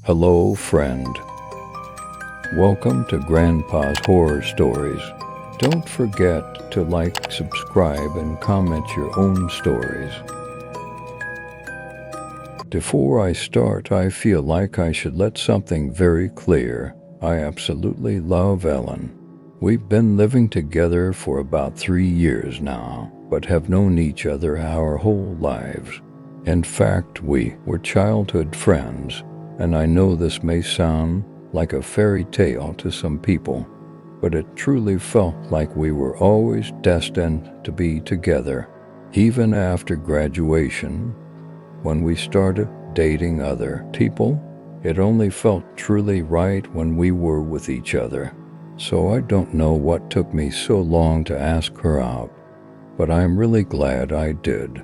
Hello, friend. Welcome to Grandpa's Horror Stories. Don't forget to like, subscribe, and comment your own stories. Before I start, I feel like I should let something very clear. I absolutely love Ellen. We've been living together for about 3 years now, but have known each other our whole lives. In fact, we were childhood friends, and I know this may sound like a fairy tale to some people, but it truly felt like we were always destined to be together. Even after graduation, when we started dating other people, it only felt truly right when we were with each other. So I don't know what took me so long to ask her out, but I'm really glad I did.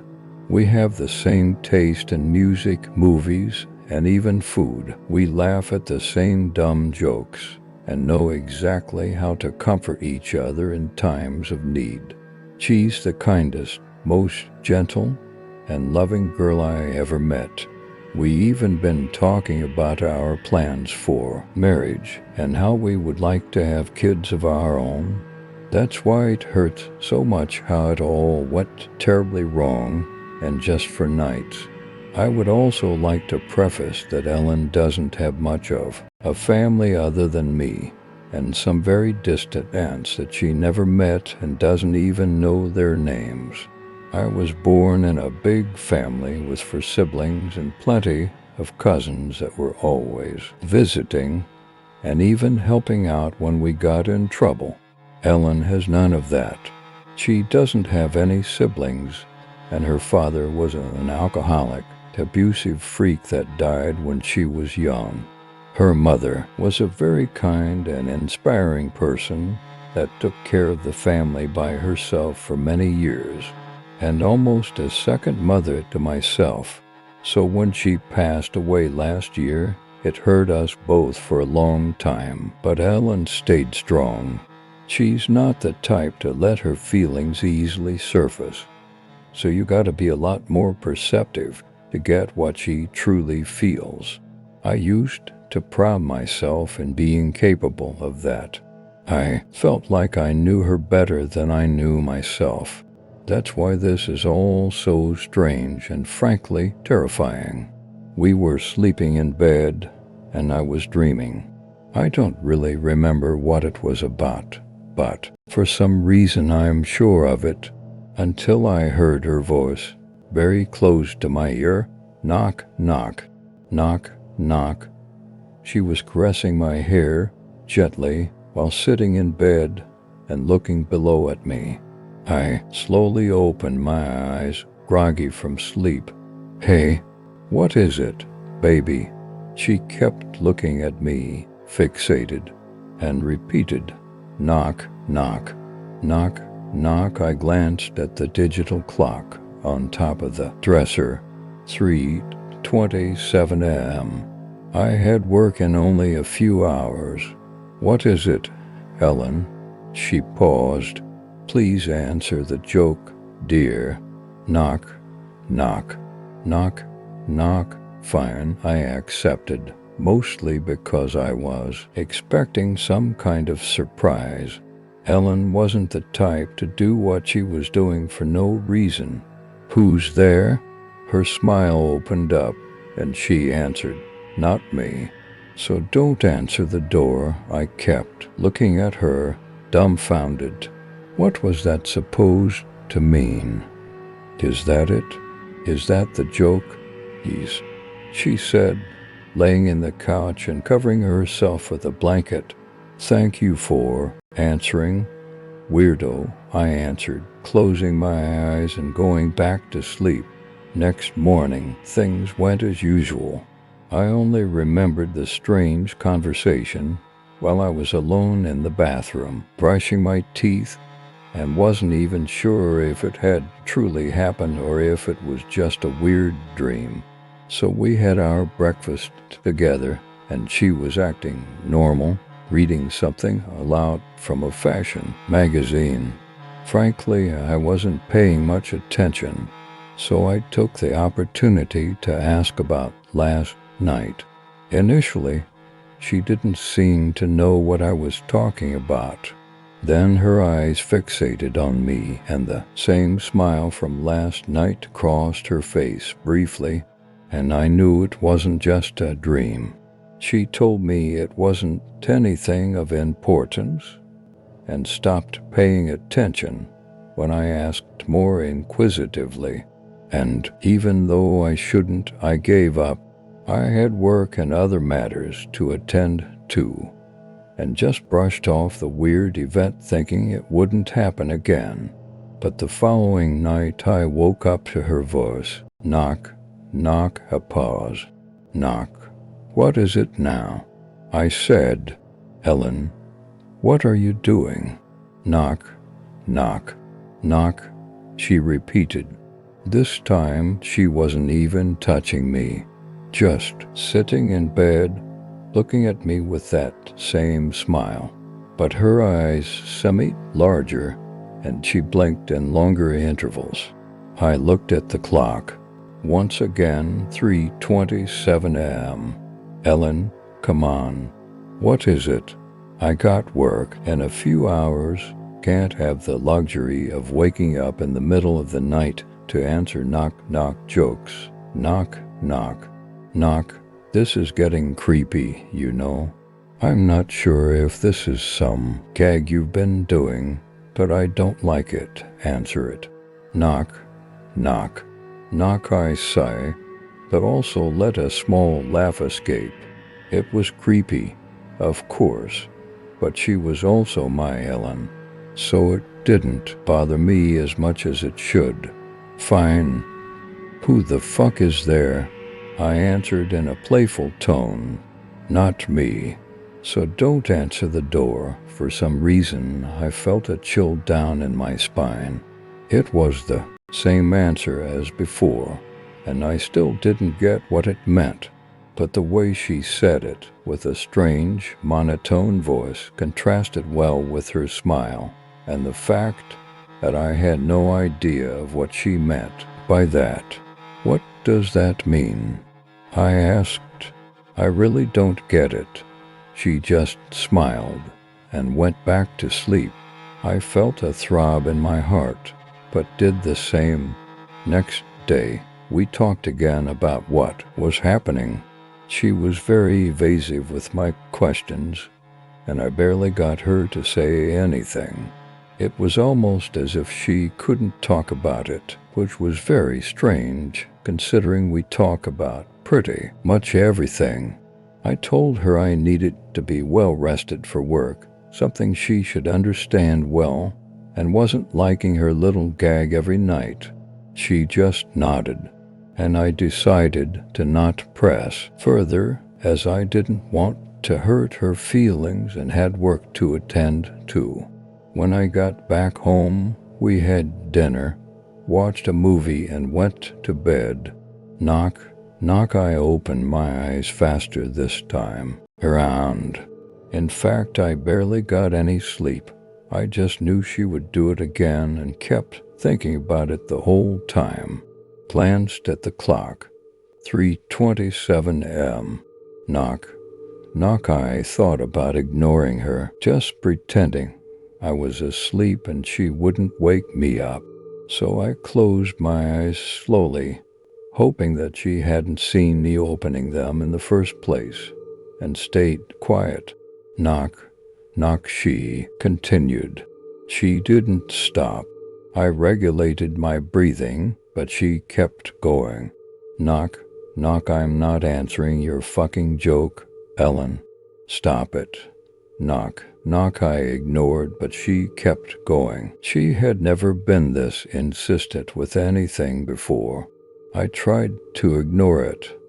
We have the same taste in music, movies, and even food. We laugh at the same dumb jokes and know exactly how to comfort each other in times of need. She's the kindest, most gentle, and loving girl I ever met. We even been talking about our plans for marriage and how we would like to have kids of our own. That's why it hurts so much how it all went terribly wrong and just for nights. I would also like to preface that Ellen doesn't have much of a family other than me and some very distant aunts that she never met and doesn't even know their names. I was born in a big family with 4 siblings and plenty of cousins that were always visiting and even helping out when we got in trouble. Ellen has none of that. She doesn't have any siblings, and her father was an alcoholic, abusive freak that died when she was young. Her mother was a very kind and inspiring person that took care of the family by herself for many years, and almost a second mother to myself. So when she passed away last year, it hurt us both for a long time, but Ellen stayed strong. She's not the type to let her feelings easily surface, so you gotta be a lot more perceptive to get what she truly feels. I used to pride myself in being capable of that. I felt like I knew her better than I knew myself. That's why this is all so strange and frankly terrifying. We were sleeping in bed, and I was dreaming. I don't really remember what it was about, but for some reason I'm sure of it, until I heard her voice very close to my ear. Knock, knock, knock, knock. She was caressing my hair gently while sitting in bed and looking below at me. I slowly opened my eyes, groggy from sleep. Hey, what is it, baby? She kept looking at me, fixated, and repeated, knock, knock, knock, knock. I glanced at the digital clock on top of the dresser. 3:27 a.m. I had work in only a few hours. What is it, Ellen? She paused. Please answer the joke, dear. Knock, knock, knock, knock. Fine, I accepted, mostly because I was expecting some kind of surprise. Ellen wasn't the type to do what she was doing for no reason. Who's there? Her smile opened up, and she answered, not me. So don't answer the door. I kept looking at her, dumbfounded. What was that supposed to mean? Is that it? Is that the joke? Yes, she said, laying in the couch and covering herself with a blanket. Thank you for answering. Weirdo, I answered, closing my eyes and going back to sleep. Next morning, things went as usual. I only remembered the strange conversation while I was alone in the bathroom, brushing my teeth, and wasn't even sure if it had truly happened or if it was just a weird dream. So we had our breakfast together, and she was acting normal, reading something aloud from a fashion magazine. Frankly, I wasn't paying much attention, so I took the opportunity to ask about last night. Initially, she didn't seem to know what I was talking about. Then her eyes fixated on me, and the same smile from last night crossed her face briefly, and I knew it wasn't just a dream. She told me it wasn't anything of importance, and stopped paying attention when I asked more inquisitively. And even though I shouldn't, I gave up. I had work and other matters to attend to, and just brushed off the weird event thinking it wouldn't happen again. But the following night I woke up to her voice. Knock, knock, a pause. Knock. What is it now? I said. Ellen, what are you doing? Knock, knock, knock, she repeated. This time she wasn't even touching me, just sitting in bed, looking at me with that same smile. But her eyes seemed larger, and she blinked in longer intervals. I looked at the clock. Once again, 3:27 a.m. Ellen, come on. What is it? I got work in a few hours. Can't have the luxury of waking up in the middle of the night to answer knock-knock jokes. Knock, knock, knock. This is getting creepy, you know. I'm not sure if this is some gag you've been doing, but I don't like it. Answer it. Knock, knock, knock, I sigh, but also let a small laugh escape. It was creepy, of course, but she was also my Ellen, so it didn't bother me as much as it should. Fine. Who the fuck is there? I answered in a playful tone. Not me. So don't answer the door. For some reason, I felt a chill down in my spine. It was the same answer as before, and I still didn't get what it meant. But the way she said it, with a strange, monotone voice, contrasted well with her smile, and the fact that I had no idea of what she meant by that. What does that mean? I asked. I really don't get it. She just smiled and went back to sleep. I felt a throb in my heart, but did the same. Next day, we talked again about what was happening. She was very evasive with my questions, and I barely got her to say anything. It was almost as if she couldn't talk about it, which was very strange, considering we talk about pretty much everything. I told her I needed to be well rested for work, something she should understand well, and wasn't liking her little gag every night. She just nodded, and I decided to not press further, as I didn't want to hurt her feelings and had work to attend to. When I got back home, we had dinner, watched a movie, and went to bed. Knock, knock. I opened my eyes faster this time around. In fact, I barely got any sleep. I just knew she would do it again and kept thinking about it the whole time. Glanced at the clock. 3:27 a.m. Knock, knock. I thought about ignoring her, just pretending I was asleep and she wouldn't wake me up. So I closed my eyes slowly, hoping that she hadn't seen me opening them in the first place, and stayed quiet. Knock, knock, she continued. She didn't stop. I regulated my breathing, but she kept going. Knock, knock. I'm not answering your fucking joke, Ellen. Stop it. Knock, knock. I ignored, but she kept going. She had never been this insistent with anything before. I tried to ignore it,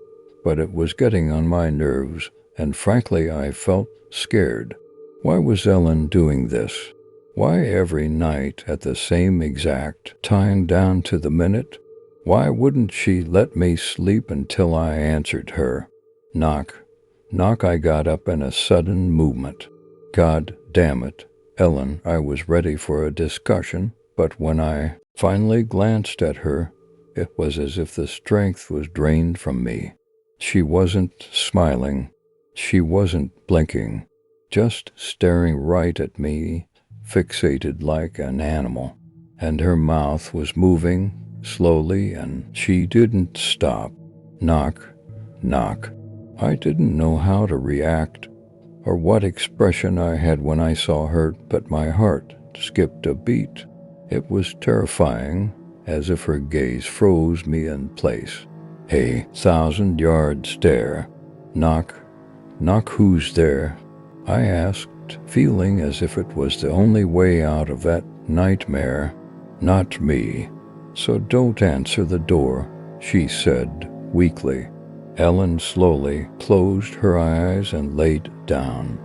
but it was getting on my nerves, and frankly I felt scared. Why was Ellen doing this? Why every night at the same exact time down to the minute? Why wouldn't she let me sleep until I answered her? Knock, knock. I got up in a sudden movement. God damn it, Ellen. I was ready for a discussion, but when I finally glanced at her, it was as if the strength was drained from me. She wasn't smiling. She wasn't blinking, just staring right at me, fixated like an animal. And her mouth was moving slowly, and she didn't stop. Knock, knock. I didn't know how to react or what expression I had when I saw her, but my heart skipped a beat. It was terrifying, as if her gaze froze me in place. A 1,000-yard stare. Knock, knock, who's there? I asked, feeling as if it was the only way out of that nightmare. Not me. So don't answer the door, she said weakly. Ellen slowly closed her eyes and laid down.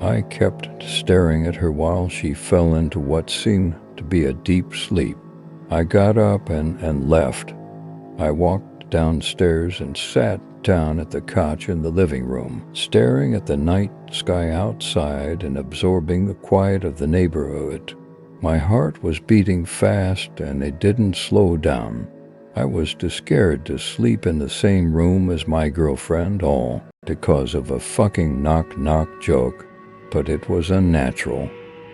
I kept staring at her while she fell into what seemed to be a deep sleep. I got up and left. I walked downstairs and sat down at the couch in the living room, staring at the night sky outside and absorbing the quiet of the neighborhood. My heart was beating fast, and it didn't slow down. I was too scared to sleep in the same room as my girlfriend, all because of a fucking knock-knock joke. But it was unnatural.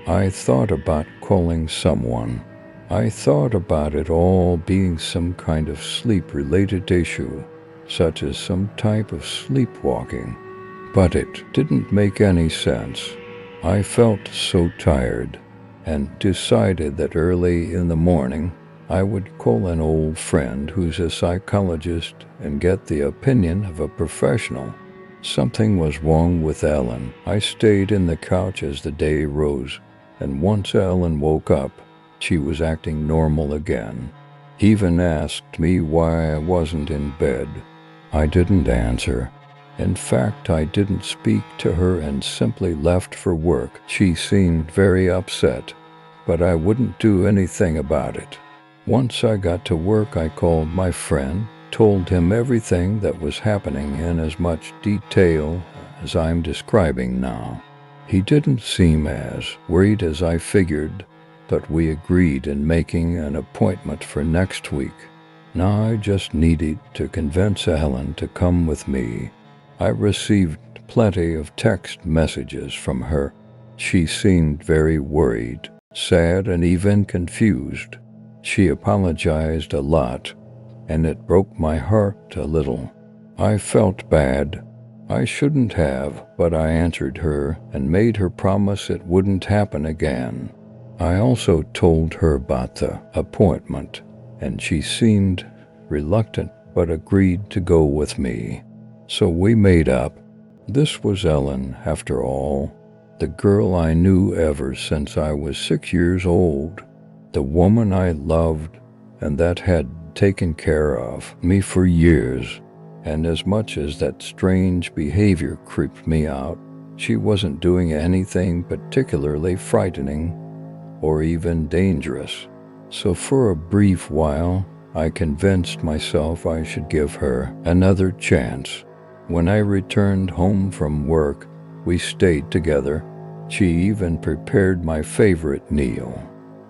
I thought about calling someone. I thought about it all being some kind of sleep-related issue, such as some type of sleepwalking. But it didn't make any sense. I felt so tired, and decided that early in the morning I would call an old friend who's a psychologist and get the opinion of a professional. Something was wrong with Ellen. I stayed in the couch as the day rose, and once Ellen woke up, she was acting normal again. Even asked me why I wasn't in bed. I didn't answer. In fact, I didn't speak to her and simply left for work. She seemed very upset, but I wouldn't do anything about it. Once I got to work, I called my friend, told him everything that was happening in as much detail as I'm describing now. He didn't seem as worried as I figured, but we agreed in making an appointment for next week. Now I just needed to convince Ellen to come with me. I received plenty of text messages from her. She seemed very worried, sad, and even confused. She apologized a lot, and it broke my heart a little. I felt bad. I shouldn't have, but I answered her and made her promise it wouldn't happen again. I also told her about the appointment, and she seemed reluctant but agreed to go with me. So we made up. This was Ellen, after all, the girl I knew ever since I was 6 years old, the woman I loved and that had taken care of me for years. And as much as that strange behavior creeped me out, she wasn't doing anything particularly frightening or even dangerous. So for a brief while, I convinced myself I should give her another chance. When I returned home from work, we stayed together. She even prepared my favorite meal.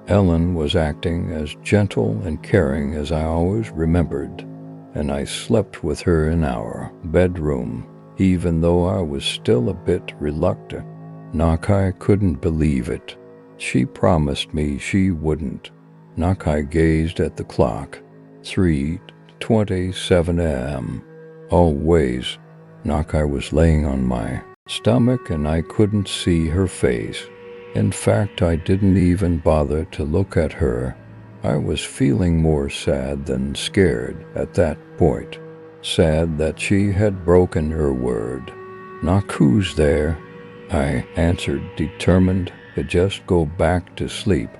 Ellen was acting as gentle and caring as I always remembered, and I slept with her in our bedroom, even though I was still a bit reluctant. I couldn't believe it. She promised me she wouldn't. I gazed at the clock. 3:27 a.m. Always. I was laying on my stomach and I couldn't see her face. In fact, I didn't even bother to look at her. I was feeling more sad than scared at that point. Sad that she had broken her word. Who's there? I answered, determined to just go back to sleep.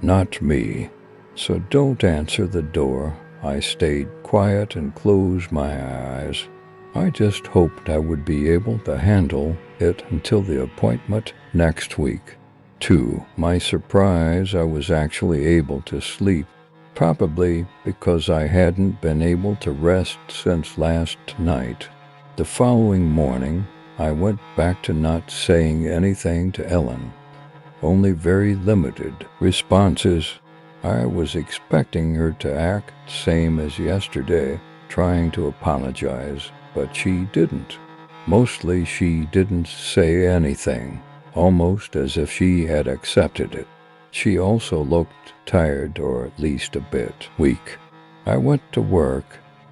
Not me. So don't answer the door. I stayed quiet and closed my eyes. I just hoped I would be able to handle it until the appointment next week. To my surprise, I was actually able to sleep, probably because I hadn't been able to rest since last night. The following morning, I went back to not saying anything to Ellen, only very limited responses. I was expecting her to act same as yesterday, trying to apologize, but she didn't. Mostly she didn't say anything, almost as if she had accepted it. She also looked tired, or at least a bit weak. I went to work,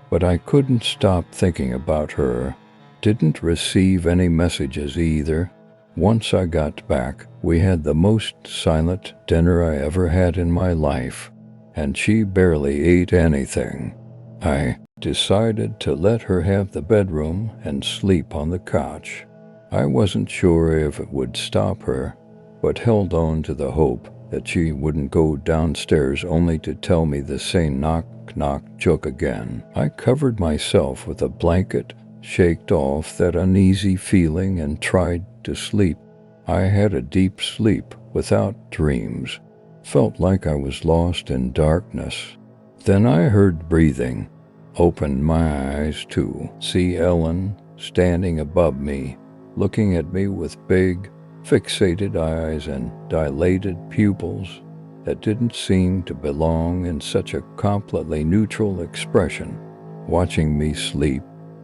but I couldn't stop thinking about her. Didn't receive any messages either. Once I got back, we had the most silent dinner I ever had in my life, and she barely ate anything. I decided to let her have the bedroom and sleep on the couch. I wasn't sure if it would stop her, but held on to the hope that she wouldn't go downstairs only to tell me the same knock-knock joke again. I covered myself with a blanket, shaked off that uneasy feeling, and tried to sleep. I had a deep sleep without dreams. Felt like I was lost in darkness. Then I heard breathing. Opened my eyes to see Ellen standing above me, looking at me with big, fixated eyes and dilated pupils that didn't seem to belong in such a completely neutral expression. Watching me sleep,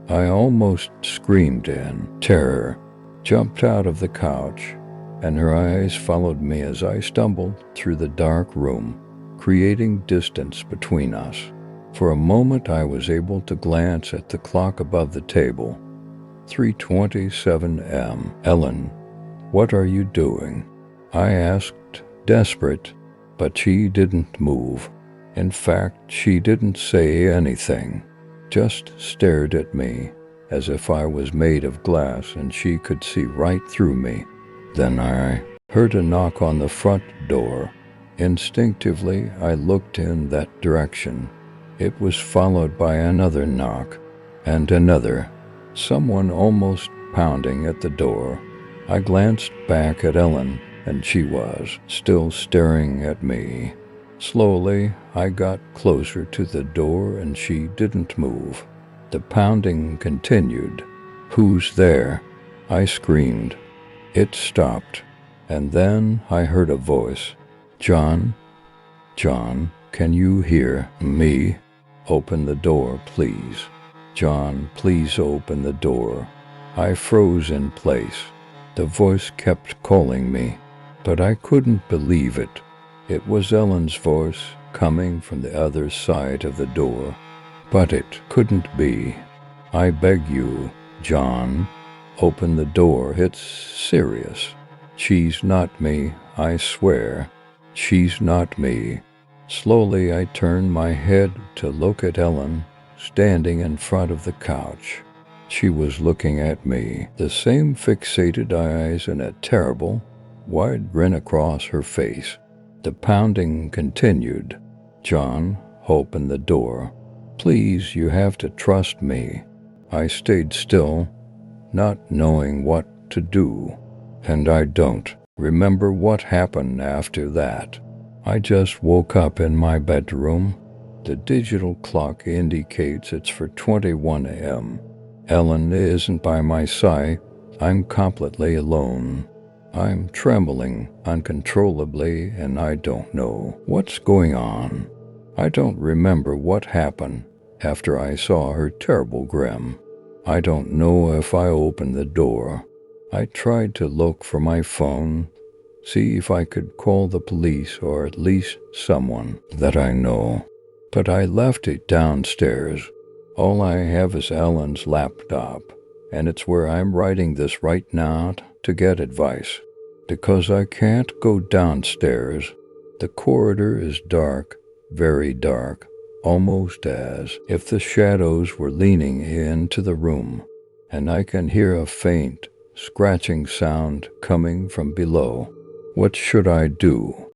I almost screamed in terror, jumped out of the couch, and her eyes followed me as I stumbled through the dark room, creating distance between us. For a moment I was able to glance at the clock above the table. 3:27 m. Ellen, what are you doing? I asked, desperate, but she didn't move. In fact, she didn't say anything, just stared at me as if I was made of glass and she could see right through me. Then I heard a knock on the front door. Instinctively, I looked in that direction. It was followed by another knock, and another, someone almost pounding at the door. I glanced back at Ellen, and she was still staring at me. Slowly, I got closer to the door, and she didn't move. The pounding continued. Who's there? I screamed. It stopped, and then I heard a voice. John? John, can you hear me? Open the door, please. John, please open the door. I froze in place. The voice kept calling me, but I couldn't believe it. It was Ellen's voice coming from the other side of the door. But it couldn't be. I beg you, John, open the door. It's serious. She's not me, I swear. She's not me. Slowly I turned my head to look at Ellen, standing in front of the couch. She was looking at me, the same fixated eyes and a terrible, wide grin across her face. The pounding continued. John, open the door. Please, you have to trust me. I stayed still, not knowing what to do, and I don't remember what happened after that. I just woke up in my bedroom. The digital clock indicates it's for 21 a.m. Ellen isn't by my side. I'm completely alone. I'm trembling uncontrollably, and I don't know what's going on. I don't remember what happened after I saw her terrible grin. I don't know if I opened the door. I tried to look for my phone, see if I could call the police or at least someone that I know. But I left it downstairs. All I have is Ellen's laptop, and it's where I'm writing this right now to get advice. Because I can't go downstairs. The corridor is dark, very dark, almost as if the shadows were leaning into the room, and I can hear a faint, scratching sound coming from below. What should I do?